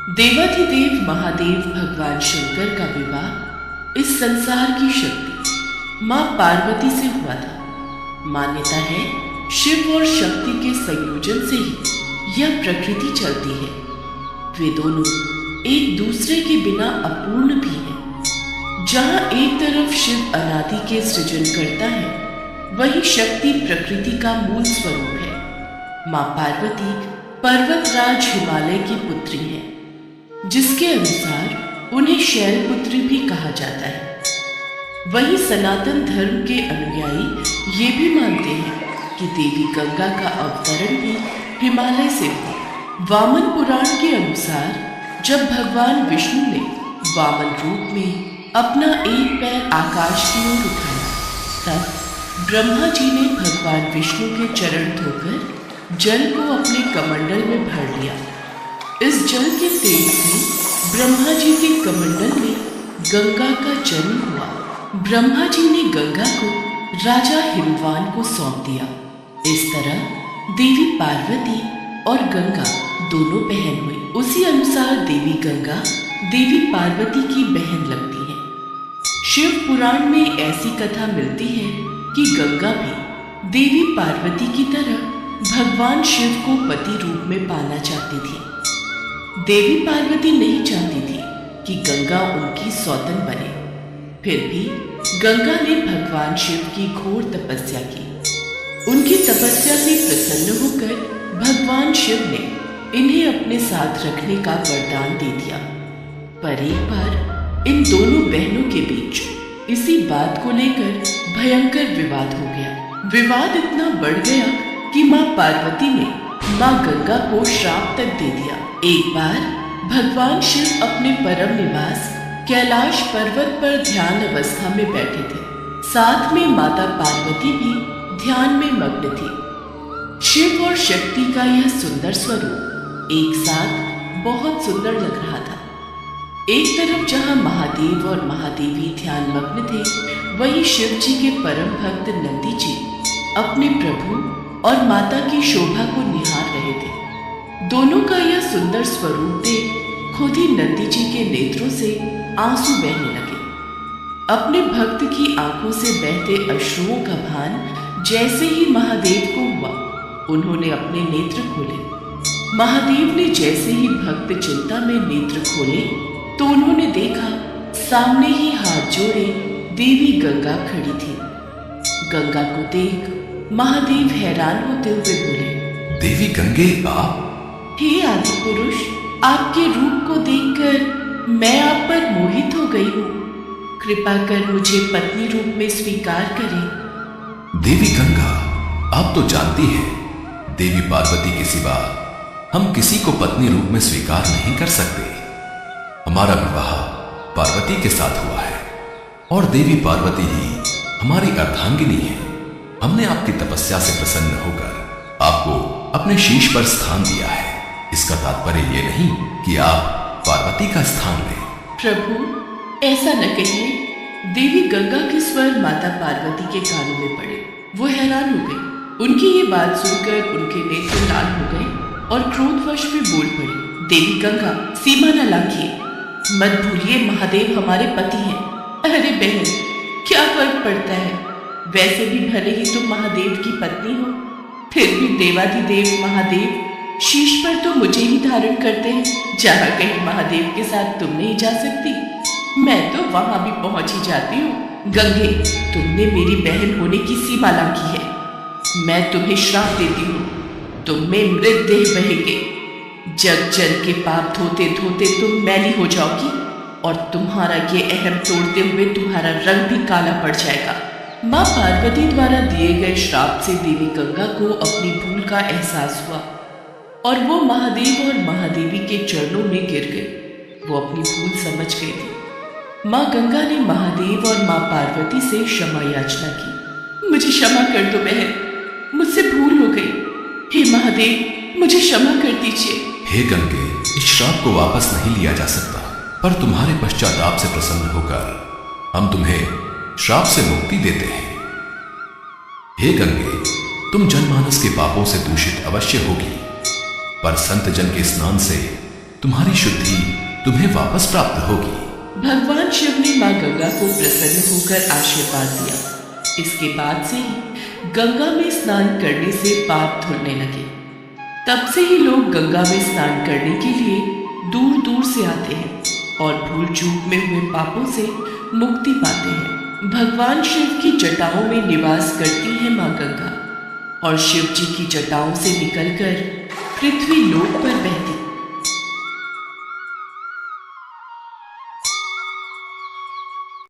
देवाधिदेव महादेव भगवान शंकर का विवाह इस संसार की शक्ति मां पार्वती से हुआ था। मान्यता है शिव और शक्ति के संयोजन से ही यह प्रकृति चलती है। वे दोनों एक दूसरे के बिना अपूर्ण भी हैं। जहां एक तरफ शिव अनादि के सृजन करता है, वहीं शक्ति प्रकृति का मूल स्वरूप है। मां पार्वती पर्वतराज हिमालय की पुत्री है, जिसके अनुसार उन्हें शैलपुत्री भी कहा जाता है। वहीं सनातन धर्म के अनुयायी ये भी मानते हैं कि देवी गंगा का अवतरण भी हिमालय से हुआ। वामन पुराण के अनुसार जब भगवान विष्णु ने वामन रूप में अपना एक पैर आकाश की ओर उठाया, तब ब्रह्मा जी ने भगवान विष्णु के चरण धोकर जल को अपने कमंडल में भर लिया। इस जल के तेज से ब्रह्मा जी के कमंडल में गंगा का जन्म हुआ। ब्रह्मा जी ने गंगा को राजा हिमवान को सौंप दिया। इस तरह देवी पार्वती और गंगा दोनों बहन हुई। उसी अनुसार देवी गंगा देवी पार्वती की बहन लगती है। शिव पुराण में ऐसी कथा मिलती है कि गंगा भी देवी पार्वती की तरह भगवान शिव को पति रूप में पाना चाहती थी। देवी पार्वती नहीं चाहती थी कि गंगा उनकी सौतन बने। फिर भी गंगा ने भगवान शिव की घोर तपस्या की। उनकी तपस्या से प्रसन्न होकर भगवान शिव ने इन्हें अपने साथ रखने का वरदान दे दिया। पर एक बार इन दोनों बहनों के बीच इसी बात को लेकर भयंकर विवाद हो गया। विवाद इतना बढ़ गया कि मां पार्वती ने मां गंगा को श्राप तक दे दिया। एक बार भगवान शिव अपने परम निवास कैलाश पर्वत पर ध्यान अवस्था में बैठे थे। साथ में माता पार्वती भी ध्यान में मग्न थी। शिव और शक्ति का यह सुंदर स्वरूप एक साथ बहुत सुंदर लग रहा था। एक तरफ जहां महादेव और महादेवी ध्यान मग्न थे, वहीं शिव जी के परम भक्त नंदी जी अपने प्रभु और माता की शोभा को निहार रहे थे। दोनों का यह सुंदर स्वरूप देख खुद ही नंदी जी के नेत्रों से आंसू बहने लगे। अपने भक्त की आंखों से बहते अश्रुओं का भान जैसे ही महादेव को हुआ, उन्होंने अपने नेत्र खोले। महादेव ने जैसे ही भक्त चिंता में नेत्र खोले, तो उन्होंने देखा सामने ही हाथ जोड़े देवी गंगा खड़ी थी। गंगा को देख महादेव हैरान होते हुए बोले, देवी गंगे आप? हे आदि पुरुष, आपके रूप को देखकर मैं आप पर मोहित हो गई हूँ। कृपा कर मुझे पत्नी रूप में स्वीकार करें। देवी गंगा, आप तो जानती हैं, देवी पार्वती के सिवा हम किसी को पत्नी रूप में स्वीकार नहीं कर सकते। हमारा विवाह पार्वती के साथ हुआ है और देवी पार्वती ही हमारी अर्धांगिनी है। हमने आपकी तपस्या से प्रसन्न होकर आपको अपने शीश पर स्थान दिया है। इसका तात्पर्य यह नहीं कि आप पार्वती का स्थान लें। प्रभु, ऐसा न कहिए। देवी गंगा के स्वर माता पार्वती के कानों में पड़े। वो हैरान हो गई। उनकी ये बात सुनकर उनके नेत्र लाल हो गए और क्रोधवश में बोल पड़ी, देवी गंगा, सीमा न लांघिए। मत भूलिए महादेव हमारे पति हैं। अरे बहन, क्या फर्क पड़ता है? वैसे भी भले ही तुम महादेव की पत्नी हो, फिर भी देवाधिदेव महादेव शीश पर तो मुझे ही धारण करते हैं। जहां कहीं महादेव के साथ तुम नहीं जा सकती, मैं तो वहां भी पहुंच ही जाती हूँ। गंगे, तुमने मेरी बहन होने की सीमा लांघी है। मैं तुम्हें श्राप देती हूँ, तुम में मृतदेह बहेंगे। जग जल के पाप धोते धोते तुम मैली हो जाओगी और तुम्हारा ये अहम तोड़ते हुए तुम्हारा रंग भी काला पड़ जाएगा। मां पार्वती द्वारा दिए गए श्राप से देवी गंगा को अपनी भूल का एहसास हुआ और वो महादेव और महादेवी के चरणों में गिर गई। वो अपनी भूल समझ गई थी। मां गंगा ने महादेव और मां पार्वती से क्षमा याचना की। मुझे क्षमा कर दो बहन, मुझसे भूल हो गई। हे महादेव, मुझे क्षमा कर दीजिए। हे गंगे, इस श्राप को वापस नहीं लिया जा सकता, पर तुम्हारे पश्चाताप से प्रसन्न होकर हम तुम्हें श्राप से मुक्ति देते हैं। हे गंगे, तुम जनमानस के पापों से दूषित अवश्य होगी, पर संत जन के स्नान से तुम्हारी शुद्धि तुम्हें वापस प्राप्त होगी। भगवान शिव ने मां गंगा को प्रसन्न होकर आशीर्वाद दिया। इसके बाद से ही गंगा में स्नान करने से पाप धुलने लगे। तब से ही लोग गंगा में स्नान करने के लिए दूर दूर से आते हैं और भूल चूक में हुए पापों से मुक्ति पाते हैं। भगवान शिव की जटाओं में निवास करती है मां गंगा और शिव जी की जटाओं से निकलकर पृथ्वी लोक पर बहती